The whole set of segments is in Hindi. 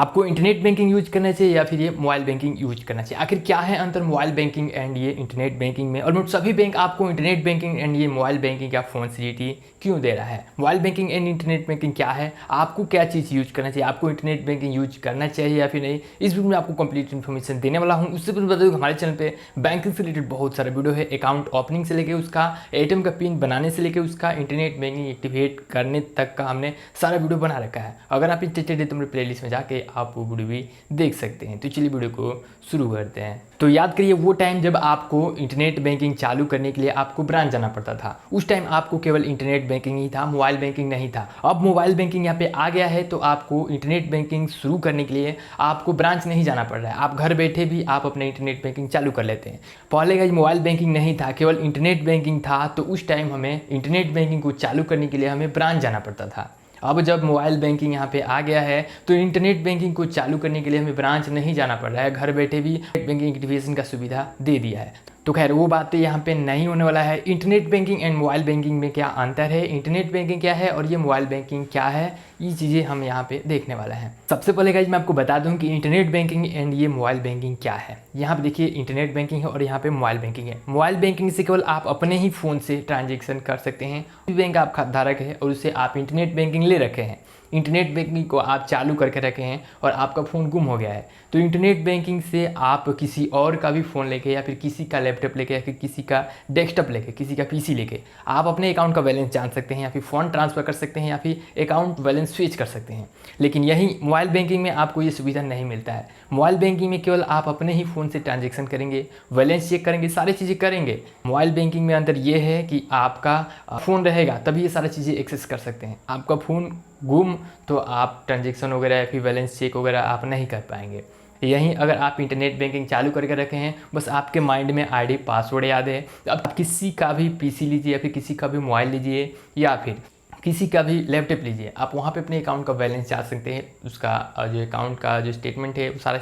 आपको इंटरनेट बैंकिंग यूज करना चाहिए या फिर ये मोबाइल बैंकिंग यूज करना चाहिए। आखिर क्या है अंतर मोबाइल बैंकिंग एंड ये इंटरनेट बैंकिंग में? ऑलमोस्ट सभी बैंक आपको इंटरनेट बैंकिंग एंड ये मोबाइल बैंकिंग का फैसिलिटी क्यों दे रहा है? Mobile banking and internet banking क्या है, आपको क्या चीज़ यूज करना चाहिए, आपको इंटरनेट बैंकिंग यूज करना चाहिए या फिर नहीं, इस वीडियो में आपको कंप्लीट इन्फॉर्मेशन देने वाला हूँ। उससे पहले बता दूँ हमारे चैनल पे बैंकिंग से रिलेटेड बहुत सारा वीडियो है, अकाउंट ओपनिंग से लेकर उसका एटीएम का पिन बनाने से लेकर उसका इंटरनेट बैंकिंग एक्टिवेट करने तक का हमने सारा वीडियो बना रखा है। अगर आप इंटरेस्टेड है तो मेरे प्लेलिस्ट में जाके आप वो वीडियो भी देख सकते हैं। तो चलिए वीडियो को शुरू करते हैं। तो याद करिए वो टाइम जब आपको इंटरनेट बैंकिंग चालू करने के लिए आपको ब्रांच जाना पड़ता था। उस टाइम आपको केवल इंटरनेट बैंकिंग ही था, मोबाइल बैंकिंग नहीं था। अब मोबाइल बैंकिंग यहाँ पे आ गया है तो आपको इंटरनेट बैंकिंग शुरू करने के लिए आपको ब्रांच नहीं जाना पड़ रहा है। आप घर बैठे भी आप अपने इंटरनेट बैंकिंग चालू कर लेते हैं। पहले का मोबाइल बैंकिंग नहीं था, केवल इंटरनेट बैंकिंग था, तो उस टाइम हमें इंटरनेट बैंकिंग को चालू करने के लिए हमें ब्रांच जाना पड़ता था। अब जब मोबाइल बैंकिंग यहाँ पे आ गया है तो इंटरनेट बैंकिंग को चालू करने के लिए हमें ब्रांच नहीं जाना पड़ रहा है, घर बैठे भी बैंकिंग एक्टिवेशन का सुविधा दे दिया है। तो खैर वो बातें यहाँ पे नहीं होने वाला है। Internet banking and mobile banking में क्या अंतर है, इंटरनेट बैंकिंग क्या है और ये मोबाइल बैंकिंग क्या है, ये चीज़ें हम यहाँ पे देखने वाला है। सबसे पहले गाइस मैं आपको बता दूं कि इंटरनेट बैंकिंग एंड ये मोबाइल बैंकिंग क्या है। यहाँ पे देखिए इंटरनेट बैंकिंग है और यहाँ पे मोबाइल बैंकिंग है। मोबाइल बैंकिंग से केवल आप अपने ही फ़ोन से ट्रांजेक्शन कर सकते हैं। बैंक आप खाताधारक है और उससे आप इंटरनेट बैंकिंग ले रखे हैं, इंटरनेट बैंकिंग को आप चालू करके रखे हैं और आपका फ़ोन गुम हो गया है, तो इंटरनेट बैंकिंग से आप किसी और का भी फ़ोन लेके या फिर किसी का लैपटॉप लेके या फिर किसी का डेस्कटॉप लेके, किसी का पीसी लेके आप अपने अकाउंट का बैलेंस जान सकते हैं या फिर फ़ंड ट्रांसफ़र कर सकते हैं या फिर अकाउंट बैलेंस स्विच कर सकते हैं। लेकिन यही मोबाइल बैंकिंग में आपको ये सुविधा नहीं मिलता है। मोबाइल बैंकिंग में केवल आप अपने ही फ़ोन से ट्रांजेक्शन करेंगे, बैलेंस चेक करेंगे, सारी चीज़ें करेंगे। मोबाइल बैंकिंग में अंतर ये है कि आपका फ़ोन रहेगा तभी ये सारी चीज़ें एक्सेस कर सकते हैं। आपका फ़ोन गुम तो आप ट्रांजेक्शन वगैरह या फिर बैलेंस चेक वगैरह आप नहीं कर पाएंगे। यहीं अगर आप इंटरनेट बैंकिंग चालू करके रखे हैं, बस आपके माइंड में आईडी पासवर्ड याद है, अब किसी का भी पीसी लीजिए या फिर किसी का भी मोबाइल लीजिए या फिर किसी का भी लैपटॉप लीजिए, आप वहाँ पे अपने अकाउंट का बैलेंस जान सकते हैं, उसका जो अकाउंट का जो स्टेटमेंट है वो सारा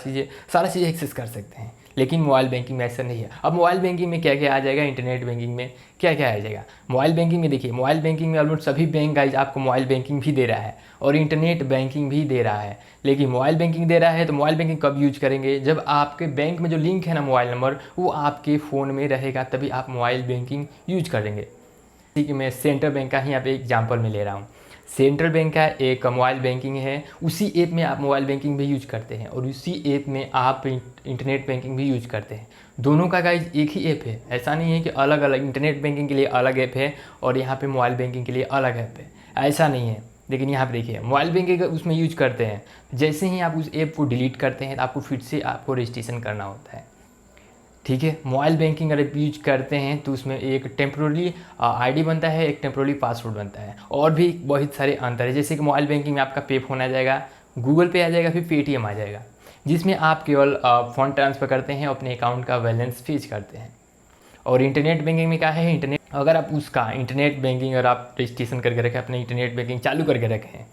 चीज़ें एक्सेस कर सकते हैं। लेकिन मोबाइल बैंकिंग में ऐसा नहीं है। अब मोबाइल बैंकिंग में क्या क्या आ जाएगा, इंटरनेट बैंकिंग में क्या क्या आ जाएगा। मोबाइल बैंकिंग में देखिए, मोबाइल बैंकिंग में ऑलमोस्ट सभी बैंक गाइज आपको मोबाइल बैंकिंग भी दे रहा है और इंटरनेट बैंकिंग भी दे रहा है। लेकिन मोबाइल बैंकिंग दे रहा है तो मोबाइल बैंकिंग कब यूज करेंगे, जब आपके बैंक में जो लिंक है ना मोबाइल नंबर वो आपके फ़ोन में रहेगा, तभी आप मोबाइल बैंकिंग यूज करेंगे। ठीक है, मैं सेंट्रल बैंक का ही यहाँ पे एग्जांपल में ले रहा हूँ। सेंट्रल बैंक का एक मोबाइल बैंकिंग है, उसी ऐप में आप मोबाइल बैंकिंग भी यूज करते हैं और उसी ऐप में आप इंटरनेट बैंकिंग भी यूज करते हैं। दोनों का गाइज एक ही ऐप है, ऐसा नहीं है कि अलग अलग इंटरनेट बैंकिंग के लिए अलग ऐप है और यहाँ पे मोबाइल बैंकिंग के लिए अलग ऐप है, ऐसा नहीं है। लेकिन यहाँ पे देखिए मोबाइल बैंकिंग उसमें यूज करते हैं, जैसे ही आप उस ऐप को डिलीट करते हैं तो आपको फिर से आपको रजिस्ट्रेशन करना होता है। ठीक है, मोबाइल बैंकिंग अगर यूज करते हैं तो उसमें एक टेम्प्रोरली आईडी बनता है, एक टेम्प्रोरली पासवर्ड बनता है और भी बहुत सारे अंतर है। जैसे कि मोबाइल बैंकिंग में आपका पे फ़ोन आ जाएगा, गूगल पे आ जाएगा, फिर पेटीएम आ जाएगा, जिसमें आप केवल फ़ंड ट्रांसफ़र करते हैं, अपने अकाउंट का बैलेंस फीच करते हैं। और इंटरनेट बैंकिंग में क्या है, इंटरनेट अगर आप उसका इंटरनेट बैंकिंग अगर आप रजिस्ट्रेशन करके रखें, अपने इंटरनेट बैंकिंग चालू करके रखें,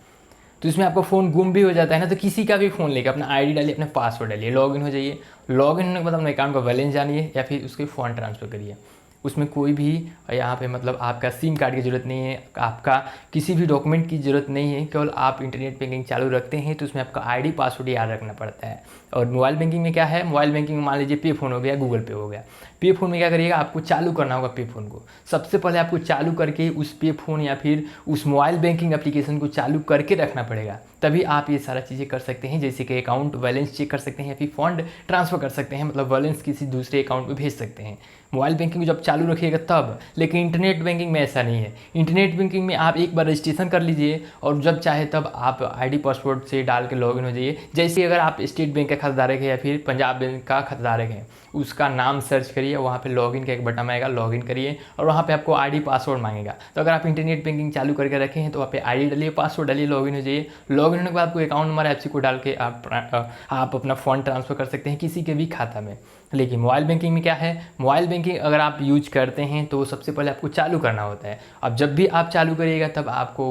तो इसमें आपका फ़ोन गुम भी हो जाता है ना, तो किसी का भी फ़ोन लेकर अपना आईडी डालिए, अपना पासवर्ड डालिए, लॉगिन हो जाइए। लॉगिन होने के बाद अपने अकाउंट का बैलेंस जानिए या फिर उसके फ़ंड ट्रांसफ़र करिए। उसमें कोई भी यहाँ पे मतलब आपका सिम कार्ड की ज़रूरत नहीं है, आपका किसी भी डॉक्यूमेंट की ज़रूरत नहीं है, केवल आप इंटरनेट बैंकिंग चालू रखते हैं तो उसमें आपका आईडी पासवर्ड याद रखना पड़ता है। और मोबाइल बैंकिंग में क्या है, मोबाइल बैंकिंग में मान लीजिए पे फ़ोन हो गया, गूगल पे हो गया, पे फ़ोन में क्या करिएगा, आपको चालू करना होगा पे फ़ोन को। सबसे पहले आपको चालू करके उस पे फ़ोन या फिर उस मोबाइल बैंकिंग एप्लीकेशन को चालू करके रखना पड़ेगा, तभी आप ये सारा चीज़ें कर सकते हैं। जैसे कि अकाउंट बैलेंस चेक कर सकते हैं या फिर फंड ट्रांसफ़र कर सकते हैं, मतलब बैलेंस किसी दूसरे अकाउंट में भेज सकते हैं। मोबाइल बैंकिंग जब चालू रखिएगा तब, लेकिन इंटरनेट बैंकिंग में ऐसा नहीं है। इंटरनेट बैंकिंग में आप एक बार रजिस्ट्रेशन कर लीजिए और जब चाहे तब आप आईडी पासवर्ड से डाल के लॉगिन हो जाइए। जैसे अगर आप स्टेट बैंक का खाताधारक है या फिर पंजाब बैंक का खाताधारक है, उसका नाम सर्च करिए, वहाँ पे लॉगिन का एक बटन आएगा, लॉगिन करिए और वहाँ पे आपको आईडी पासवर्ड मांगेगा। तो अगर आप इंटरनेट बैंकिंग चालू करके रखे हैं तो वहाँ पे आईडी डालिए, पासवर्ड डालिए, लॉगिन हो जाइए। लॉगिन होने के बाद आपको अकाउंट नंबर एफसी को डाल के आप अपना फ़ंड ट्रांसफ़र कर सकते हैं किसी के भी खाता में। लेकिन मोबाइल बैंकिंग में क्या है, मोबाइल बैंकिंग अगर आप यूज करते हैं तो सबसे पहले आपको चालू करना होता है। अब जब भी आप चालू करिएगा तब आपको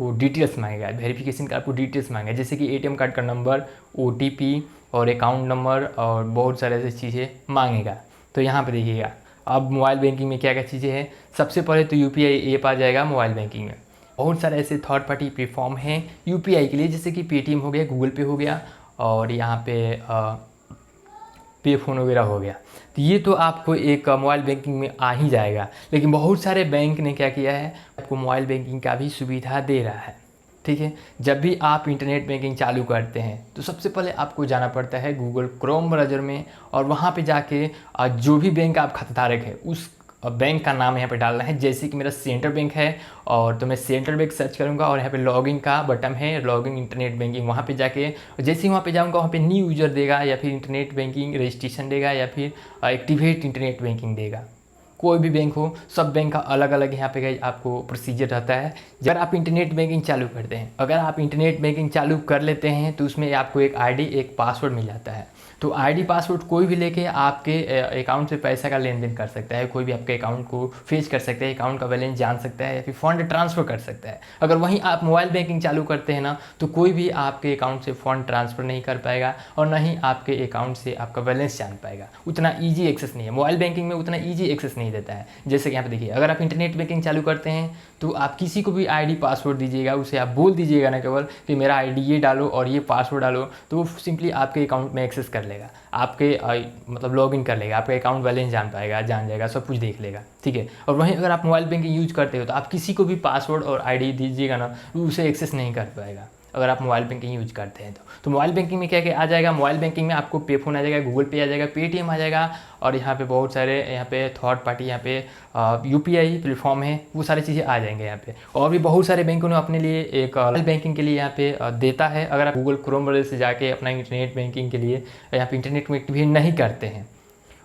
वो डिटेल्स मांगेगा, वेरिफिकेशन का आपको डिटेल्स मांगेगा, जैसे कि एटीएम कार्ड का नंबर, ओटीपी और अकाउंट नंबर और बहुत सारे ऐसी चीज़ें मांगेगा। तो यहाँ पर देखिएगा अब मोबाइल बैंकिंग में क्या क्या चीज़ें हैं। सबसे पहले तो यूपीआई ऐप आ जाएगा मोबाइल बैंकिंग में। बहुत सारे ऐसे थर्ड पार्टी प्लेटफॉर्म हैं यूपीआई के लिए, जैसे कि पेटीएम हो गया, गूगल पे हो गया और यहाँ पे पे फ़ोन वगैरह हो गया। तो ये तो आपको एक मोबाइल बैंकिंग में आ ही जाएगा। लेकिन बहुत सारे बैंक ने क्या किया है, आपको मोबाइल बैंकिंग का भी सुविधा दे रहा है। ठीक है, जब भी आप इंटरनेट बैंकिंग चालू करते हैं तो सबसे पहले आपको जाना पड़ता है गूगल क्रोम ब्राउज़र में, और वहाँ पे जाके जो भी बैंक आप खाताधारक है उस बैंक का नाम यहाँ पे डालना है। जैसे कि मेरा सेंट्रल बैंक है और तो मैं सेंट्रल बैंक सर्च करूँगा और यहाँ पे लॉगिन का बटन है, लॉगिन इंटरनेट बैंकिंग, वहाँ पे जाके जैसे ही वहाँ पे जाऊँगा वहाँ पे न्यू यूज़र देगा या फिर इंटरनेट बैंकिंग रजिस्ट्रेशन देगा या फिर एक्टिवेट इंटरनेट बैंकिंग देगा। कोई भी बैंक हो, सब बैंक का अलग अलग यहाँ पे आपको प्रोसीजर रहता है। अगर आप इंटरनेट बैंकिंग चालू करते हैं, अगर आप इंटरनेट बैंकिंग चालू कर लेते हैं तो उसमें आपको एक आईडी, एक पासवर्ड मिल जाता है। तो आईडी पासवर्ड कोई भी लेके आपके अकाउंट से पैसा का लेन देन कर सकता है, कोई भी आपके अकाउंट को फेच कर सकता है, अकाउंट का बैलेंस जान सकता है या फिर फंड ट्रांसफ़र कर सकता है। अगर वहीं आप मोबाइल बैंकिंग चालू करते हैं ना, तो कोई भी आपके अकाउंट से फंड ट्रांसफ़र नहीं कर पाएगा और ना ही आपके अकाउंट से आपका बैलेंस जान पाएगा। उतना ईजी एक्सेस नहीं है, मोबाइल बैंकिंग में उतना ईजी एक्सेस नहीं देता है। जैसे कि यहाँ पे देखिए, अगर आप इंटरनेट बैंकिंग चालू करते हैं तो आप किसी को भी आईडी पासवर्ड दीजिएगा, उसे आप बोल दीजिएगा ना केवल कि मेरा आईडी ये डालो और ये पासवर्ड डालो, तो वो सिंपली आपके अकाउंट में एक्सेस कर लेगा, आपके मतलब लॉगिन कर लेगा, आपका अकाउंट बैलेंस जान जाएगा, सब कुछ देख लेगा। ठीक है, और वहीं अगर आप मोबाइल बैंकिंग यूज करते हो तो आप किसी को भी पासवर्ड और आईडी दीजिएगा ना, तो उसे एक्सेस नहीं कर पाएगा अगर आप मोबाइल बैंकिंग यूज करते हैं तो मोबाइल बैंकिंग में क्या क्या आ जाएगा, मोबाइल बैंकिंग में आपको पे फोन आ जाएगा, गूगल पे आ जाएगा, पेटीएम आ जाएगा, और यहाँ पे बहुत सारे यहाँ पे थर्ड पार्टी यहाँ पे यूपीआई प्लेटफॉर्म है, वो सारी चीज़ें आ जाएंगे यहाँ पे। और भी बहुत सारे बैंकों ने अपने लिए एक मोबाइल बैंकिंग के लिए यहाँ पे देता है। अगर आप गूगल क्रोम ब्राउज़र से जाके अपना इंटरनेट बैंकिंग के लिए यहाँ पे इंटरनेट में एक्टिवेट नहीं करते हैं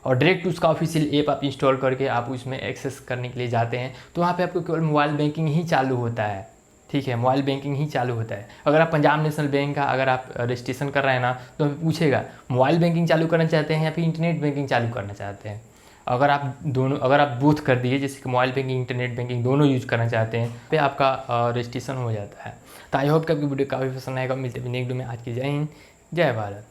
और डायरेक्ट उसका ऑफिशियल ऐप आप इंस्टॉल करके आप उसमें एक्सेस करने के लिए जाते हैं, तो वहाँ पे आपको केवल मोबाइल बैंकिंग ही चालू होता है। ठीक है, मोबाइल बैंकिंग ही चालू होता है। अगर आप पंजाब नेशनल बैंक का अगर आप रजिस्ट्रेशन कर रहे हैं ना, तो पूछेगा मोबाइल बैंकिंग चालू करना चाहते हैं या फिर इंटरनेट बैंकिंग चालू करना चाहते हैं। अगर आप बोथ कर दिए, जैसे कि मोबाइल बैंकिंग इंटरनेट बैंकिंग दोनों यूज़ करना चाहते हैं, पे आपका रजिस्ट्रेशन हो जाता है। तो आई होप कि आपकी वीडियो काफ़ी पसंद आएगा। मिलते हैं नेक्स्ट वीडियो में। आज की जय हिंद, जय भारत।